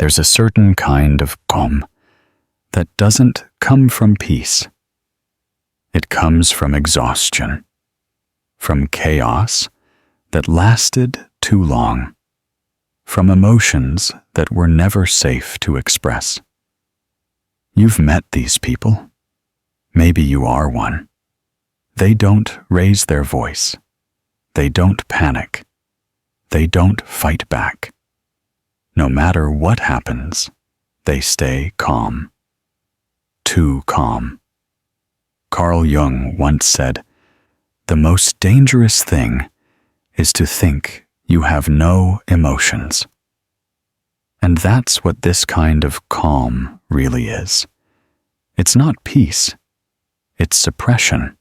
there's a certain kind of calm that doesn't come from peace. It comes from exhaustion, from chaos that lasted too long, from emotions that were never safe to express. You've met these people. Maybe you are one. They don't raise their voice. They don't panic. They don't fight back. No matter what happens, they stay calm. Too calm. Carl Jung once said, "The most dangerous thing is to think you have no emotions." And that's what this kind of calm really is. It's not peace. It's suppression.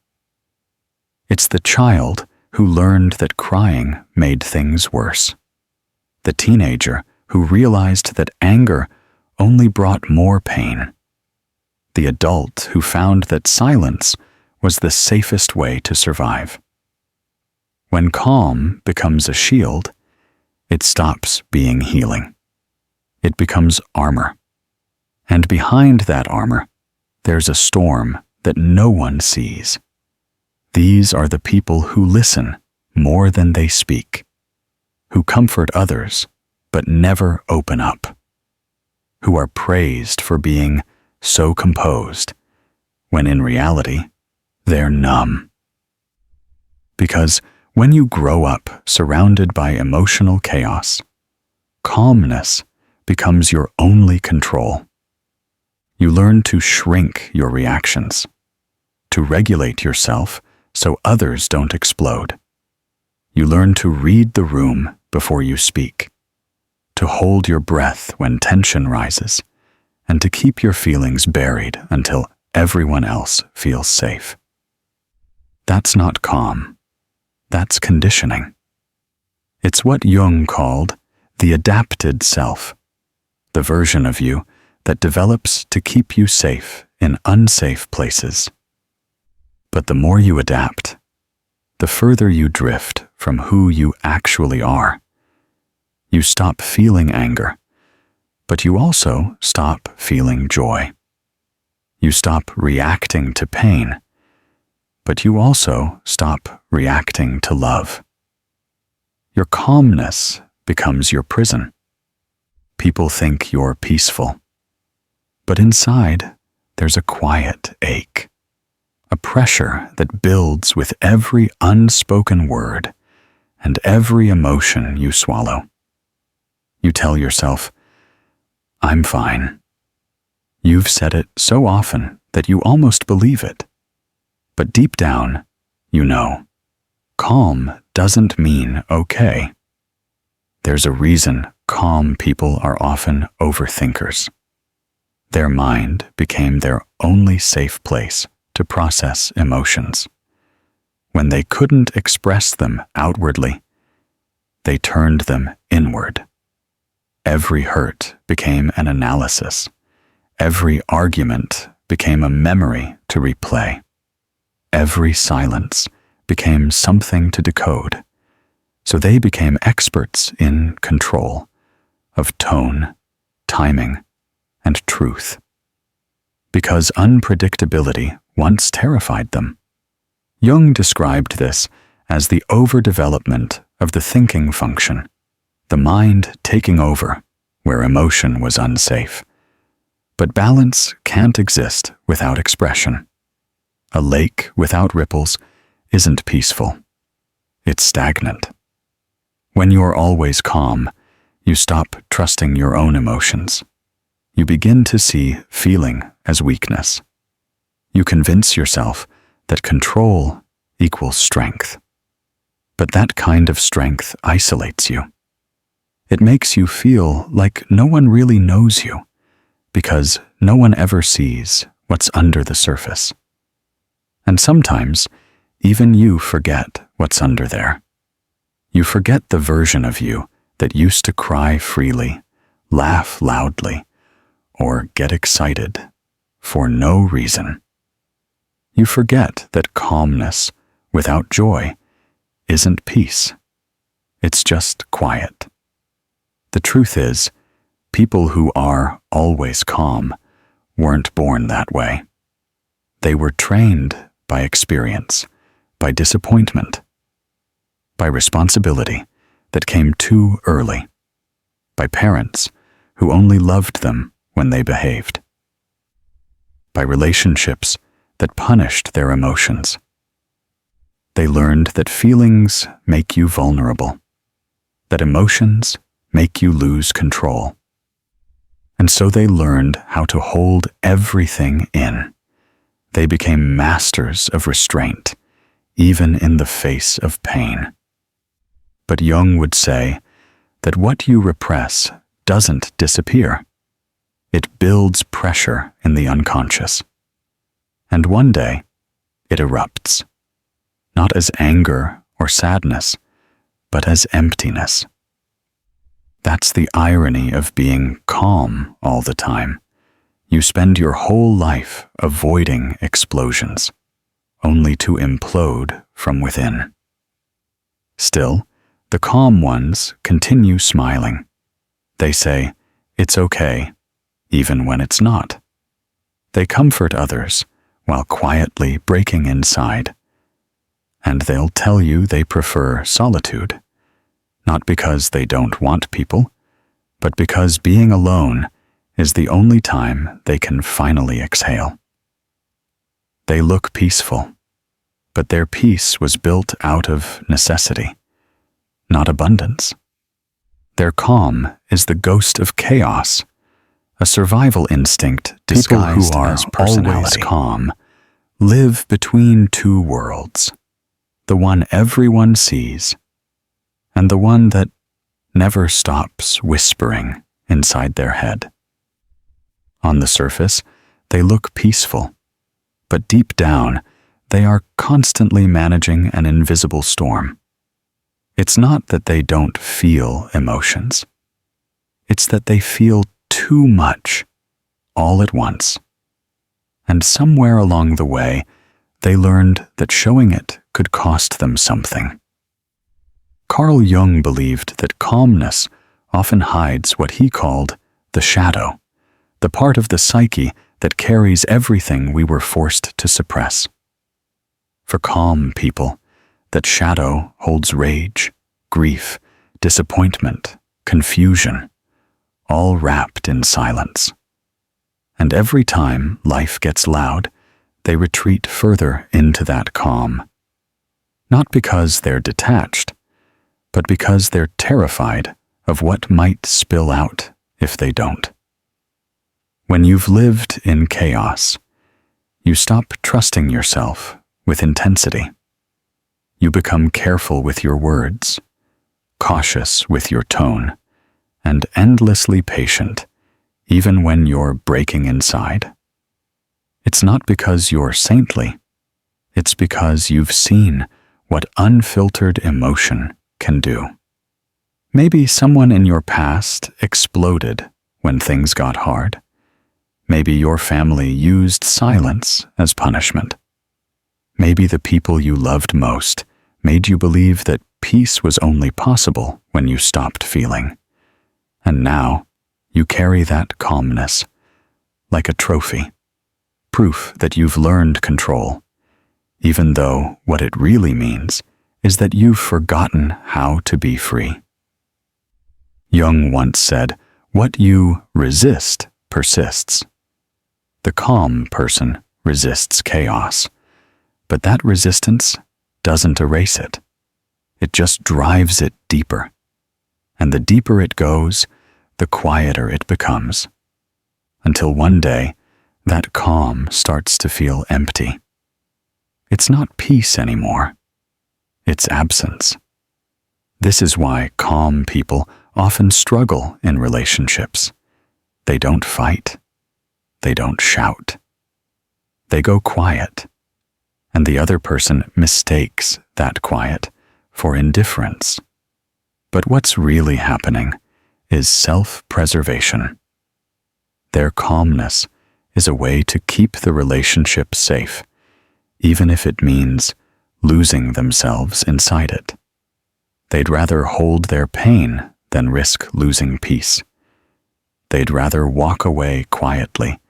It's the child who learned that crying made things worse. The teenager who realized that anger only brought more pain. The adult who found that silence was the safest way to survive. When calm becomes a shield, it stops being healing. It becomes armor. And behind that armor, there's a storm that no one sees. These are the people who listen more than they speak, who comfort others but never open up, who are praised for being so composed, when in reality, they're numb. Because when you grow up surrounded by emotional chaos, calmness becomes your only control. You learn to shrink your reactions, to regulate yourself so others don't explode. You learn to read the room before you speak, to hold your breath when tension rises, and to keep your feelings buried until everyone else feels safe. That's not calm. That's conditioning. It's what Jung called the adapted self, the version of you that develops to keep you safe in unsafe places. But the more you adapt, the further you drift from who you actually are. You stop feeling anger, but you also stop feeling joy. You stop reacting to pain, but you also stop reacting to love. Your calmness becomes your prison. People think you're peaceful, but inside there's a quiet ache, a pressure that builds with every unspoken word and every emotion you swallow. You tell yourself, "I'm fine." You've said it so often that you almost believe it. But deep down, you know, calm doesn't mean okay. There's a reason calm people are often overthinkers. Their mind became their only safe place to process emotions. When they couldn't express them outwardly, they turned them inward. Every hurt became an analysis. Every argument became a memory to replay. Every silence became something to decode. So they became experts in control of tone, timing, and truth. Because unpredictability once terrified them. Jung described this as the overdevelopment of the thinking function, the mind taking over where emotion was unsafe. But balance can't exist without expression. A lake without ripples isn't peaceful. It's stagnant. When you're always calm, you stop trusting your own emotions. You begin to see feeling as weakness. You convince yourself that control equals strength. But that kind of strength isolates you. It makes you feel like no one really knows you, because no one ever sees what's under the surface. And sometimes, even you forget what's under there. You forget the version of you that used to cry freely, laugh loudly, or get excited for no reason. You forget that calmness without joy isn't peace. It's just quiet. The truth is, People who are always calm weren't born that way. They were trained by experience, by disappointment, by responsibility that came too early, by parents who only loved them when they behaved, by relationships that punished their emotions. They learned that feelings make you vulnerable, that emotions make you lose control. And so they learned how to hold everything in. They became masters of restraint, even in the face of pain. But Jung would say that what you repress doesn't disappear. It builds pressure in the unconscious. And one day, it erupts, not as anger or sadness, but as emptiness. That's the irony of being calm all the time. You spend your whole life avoiding explosions, only to implode from within. Still, the calm ones continue smiling. They say, "It's okay," even when it's not. They comfort others while quietly breaking inside. And they'll tell you they prefer solitude, not because they don't want people, but because being alone is the only time they can finally exhale. They look peaceful, but their peace was built out of necessity, not abundance. Their calm is the ghost of chaos, a survival instinct disguised as personality. People who are always calm live between two worlds, the one everyone sees and the one that never stops whispering inside their head. On the surface, they look peaceful, but deep down, they are constantly managing an invisible storm. It's not that they don't feel emotions. It's that they feel too much, all at once. And somewhere along the way, they learned that showing it could cost them something. Carl Jung believed that calmness often hides what he called the shadow, the part of the psyche that carries everything we were forced to suppress. For calm people, that shadow holds rage, grief, disappointment, confusion, all wrapped in silence. And every time life gets loud, they retreat further into that calm. Not because they're detached, but because they're terrified of what might spill out if they don't. When you've lived in chaos, you stop trusting yourself with intensity. You become careful with your words, cautious with your tone, and endlessly patient, even when you're breaking inside. It's not because you're saintly. It's because you've seen what unfiltered emotion can do. Maybe someone in your past exploded when things got hard. Maybe your family used silence as punishment. Maybe the people you loved most made you believe that peace was only possible when you stopped feeling. And now you carry that calmness like a trophy, proof that you've learned control, even though what it really means is that you've forgotten how to be free. Jung once said, "What you resist persists." The calm person resists chaos, but that resistance doesn't erase it. It just drives it deeper. And the deeper it goes, the quieter it becomes. Until one day, that calm starts to feel empty. It's not peace anymore. It's absence. This is why calm people often struggle in relationships. They don't fight. They don't shout. They go quiet, and the other person mistakes that quiet for indifference. But what's really happening is self-preservation. Their calmness is a way to keep the relationship safe, even if it means losing themselves inside it. They'd rather hold their pain than risk losing peace. they'd rather walk away quietly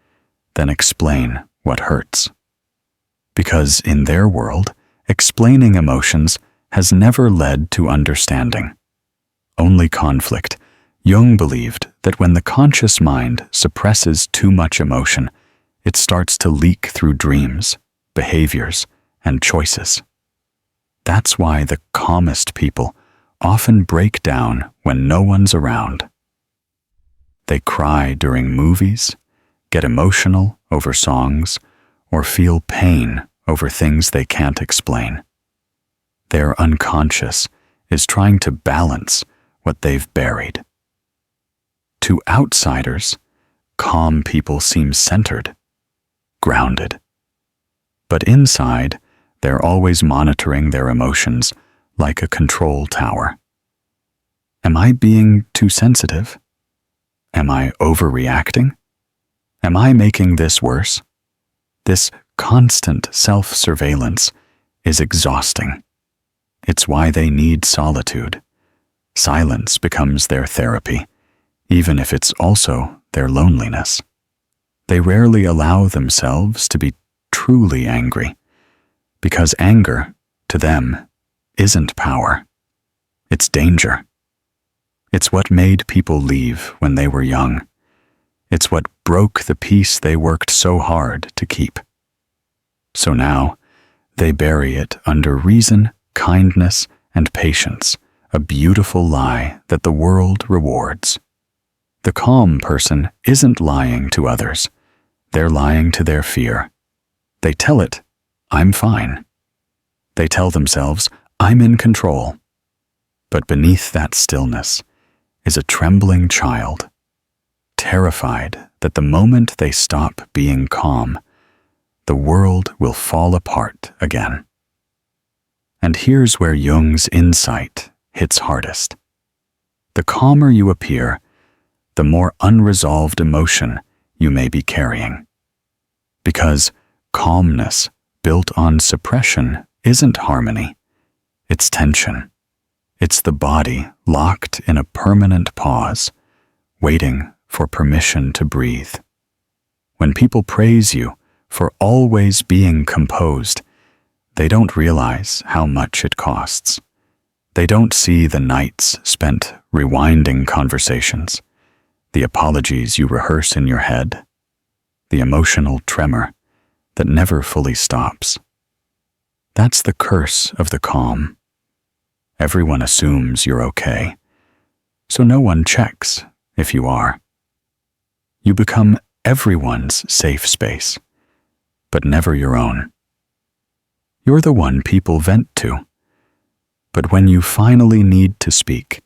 than explain what hurts. Because in their world, explaining emotions has never led to understanding. Only conflict. Jung believed that when the conscious mind suppresses too much emotion, it starts to leak through dreams, behaviors, and choices. That's why the calmest people often break down when no one's around. They cry during movies, get emotional over songs, or feel pain over things they can't explain. Their unconscious is trying to balance what they've buried. To outsiders, calm people seem centered, grounded. But inside, they're always monitoring their emotions like a control tower. Am I being too sensitive? Am I overreacting? Am I making this worse? This constant self-surveillance is exhausting. It's why they need solitude. Silence becomes their therapy, even if it's also their loneliness. They rarely allow themselves to be truly angry, because anger, to them, isn't power. It's danger. It's what made people leave when they were young. It's what broke the peace they worked so hard to keep. So now, they bury it under reason, kindness, and patience, a beautiful lie that the world rewards. The calm person isn't lying to others. They're lying to their fear. They tell it, I'm fine. They tell themselves, I'm in control. But beneath that stillness is a trembling child, terrified that the moment they stop being calm, the world will fall apart again. And here's where Jung's insight hits hardest. The calmer you appear, the more unresolved emotion you may be carrying. Because calmness built on suppression isn't harmony, it's tension. It's the body locked in a permanent pause, waiting for permission to breathe. When people praise you for always being composed, they don't realize how much it costs. They don't see the nights spent rewinding conversations, the apologies you rehearse in your head, the emotional tremor that never fully stops. That's the curse of the calm. Everyone assumes you're okay, so no one checks if you are. You become everyone's safe space, but never your own. You're the one people vent to, but when you finally need to speak,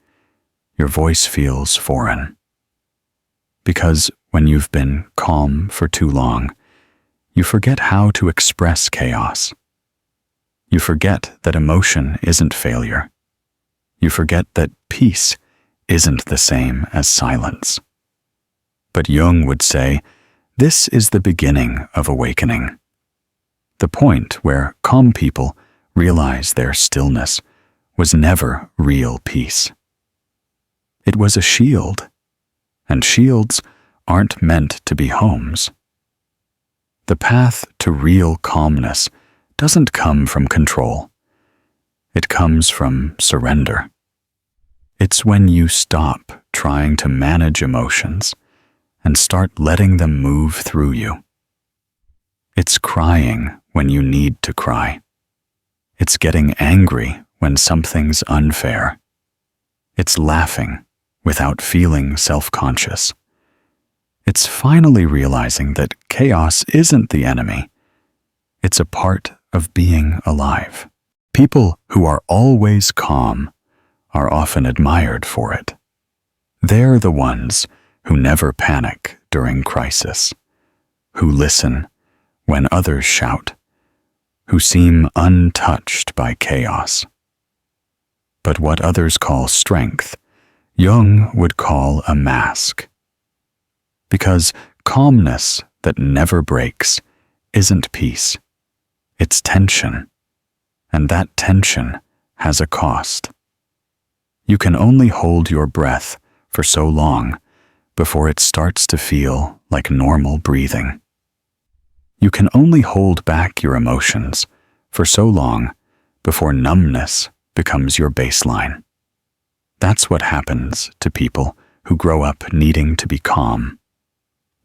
your voice feels foreign. Because when you've been calm for too long, you forget how to express chaos. You forget that emotion isn't failure. You forget that peace isn't the same as silence. But Jung would say, this is the beginning of awakening. The point where calm people realize their stillness was never real peace. It was a shield, and shields aren't meant to be homes. The path to real calmness doesn't come from control. It comes from surrender. It's when you stop trying to manage emotions and start letting them move through you. It's crying when you need to cry. It's getting angry when something's unfair. It's laughing without feeling self-conscious. It's finally realizing that chaos isn't the enemy. It's a part of being alive. People who are always calm are often admired for it. They're the ones who never panic during crisis, who listen when others shout, who seem untouched by chaos. But what others call strength, Jung would call a mask. Because calmness that never breaks isn't peace, it's tension, and that tension has a cost. You can only hold your breath for so long before it starts to feel like normal breathing. You can only hold back your emotions for so long before numbness becomes your baseline. That's what happens to people who grow up needing to be calm.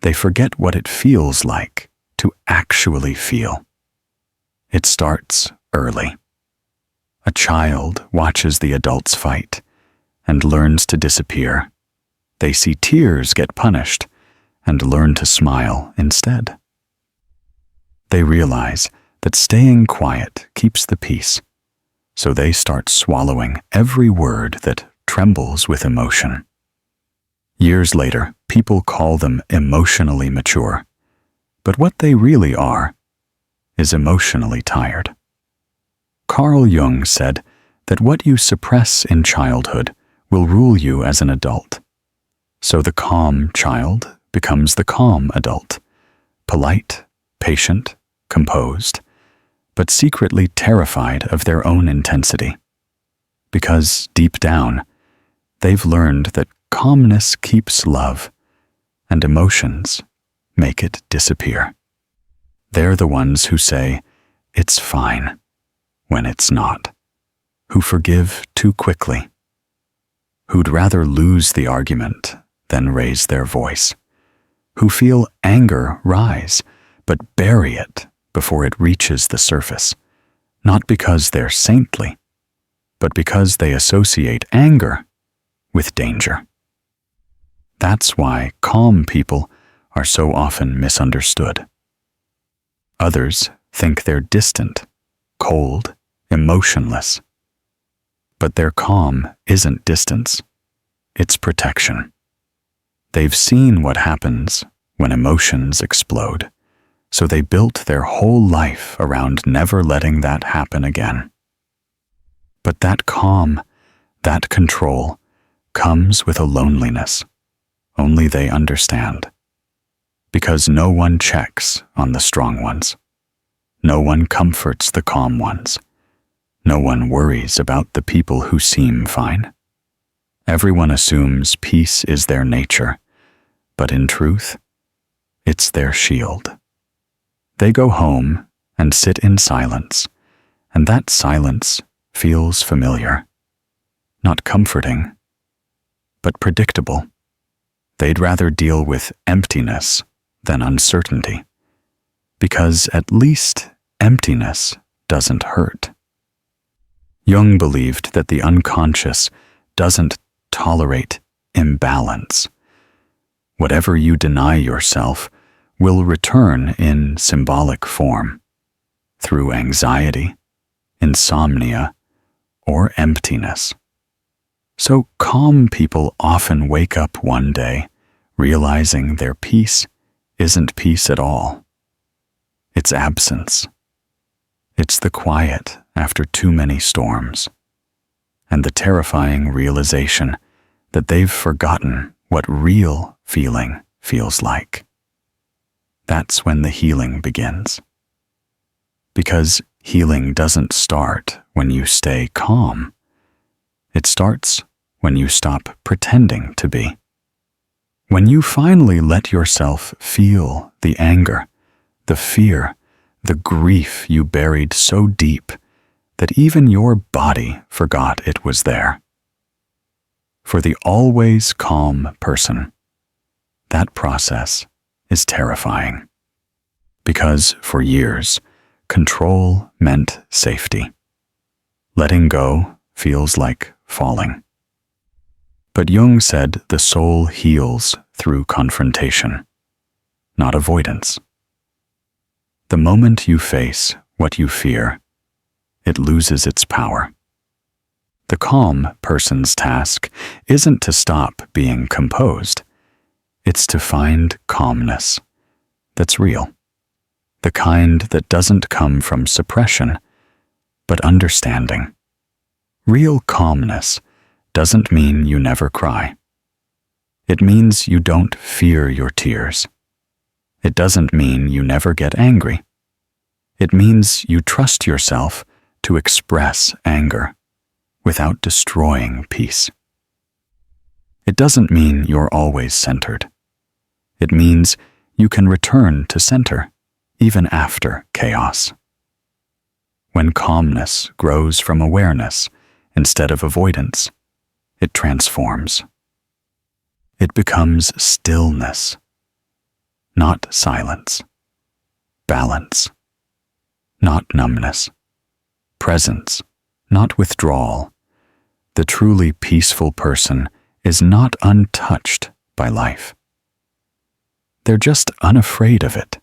They forget what it feels like to actually feel. It starts early. A child watches the adults fight and learns to disappear. They see tears get punished and learn to smile instead. They realize that staying quiet keeps the peace, so they start swallowing every word that trembles with emotion. Years later, people call them emotionally mature, but what they really are is emotionally tired. Carl Jung said that what you suppress in childhood will rule you as an adult. So the calm child becomes the calm adult, polite, patient, composed, but secretly terrified of their own intensity. Because deep down, they've learned that calmness keeps love, and emotions make it disappear. They're the ones who say, "It's fine," when it's not, who forgive too quickly, who'd rather lose the argument than raise their voice, who feel anger rise, but bury it before it reaches the surface, not because they're saintly, but because they associate anger with danger. That's why calm people are so often misunderstood. Others think they're distant, cold, emotionless. But their calm isn't distance, it's protection. They've seen what happens when emotions explode, so they built their whole life around never letting that happen again. But that calm, that control, comes with a loneliness only they understand. Because no one checks on the strong ones. No one comforts the calm ones. No one worries about the people who seem fine. Everyone assumes peace is their nature, but in truth, it's their shield. They go home and sit in silence, and that silence feels familiar. Not comforting, but predictable. They'd rather deal with emptiness than uncertainty, because at least emptiness doesn't hurt. Jung believed that the unconscious doesn't tolerate imbalance. Whatever you deny yourself will return in symbolic form, through anxiety, insomnia, or emptiness. So calm people often wake up one day realizing their peace isn't peace at all. It's absence. It's the quiet after too many storms, and the terrifying realization that they've forgotten what real feeling feels like. That's when the healing begins. Because healing doesn't start when you stay calm. It starts when you stop pretending to be. When you finally let yourself feel the anger, the fear, the grief you buried so deep that even your body forgot it was there. For the always calm person, that process is terrifying. Because for years, control meant safety. Letting go feels like falling. But Jung said the soul heals through confrontation, not avoidance. The moment you face what you fear, it loses its power. The calm person's task isn't to stop being composed. It's to find calmness that's real, the kind that doesn't come from suppression, but understanding. Real calmness doesn't mean you never cry. It means you don't fear your tears. It doesn't mean you never get angry. It means you trust yourself to express anger without destroying peace. It doesn't mean you're always centered. It means you can return to center, even after chaos. When calmness grows from awareness instead of avoidance, it transforms. It becomes stillness, not silence, balance, not numbness, presence, not withdrawal. The truly peaceful person is not untouched by life. They're just unafraid of it.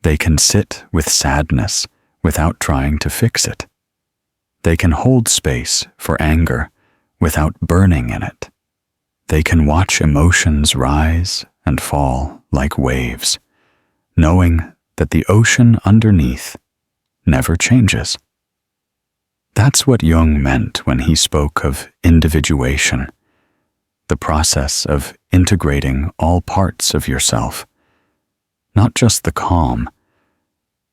They can sit with sadness without trying to fix it. They can hold space for anger without burning in it. They can watch emotions rise and fall like waves, knowing that the ocean underneath never changes. That's what Jung meant when he spoke of individuation, the process of integrating all parts of yourself, not just the calm,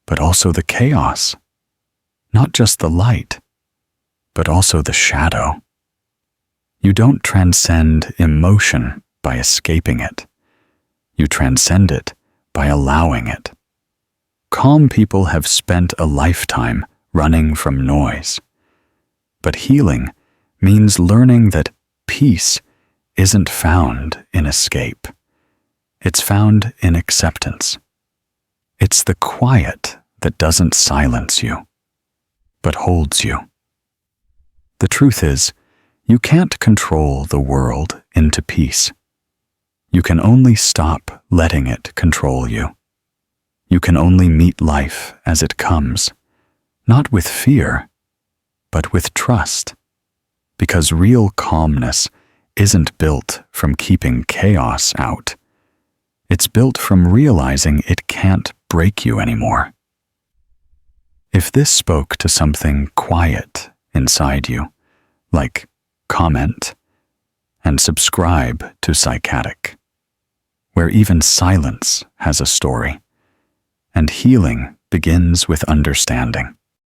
but also the chaos, not just the light, but also the shadow. You don't transcend emotion by escaping it. You transcend it by allowing it. Calm people have spent a lifetime running from noise. But healing means learning that peace isn't found in escape. It's found in acceptance. It's the quiet that doesn't silence you, but holds you. The truth is, you can't control the world into peace. You can only stop letting it control you. You can only meet life as it comes, not with fear, but with trust, because real calmness isn't built from keeping chaos out. It's built from realizing it can't break you anymore. If this spoke to something quiet inside you, like comment and subscribe to Psychatic, where even silence has a story, and healing begins with understanding.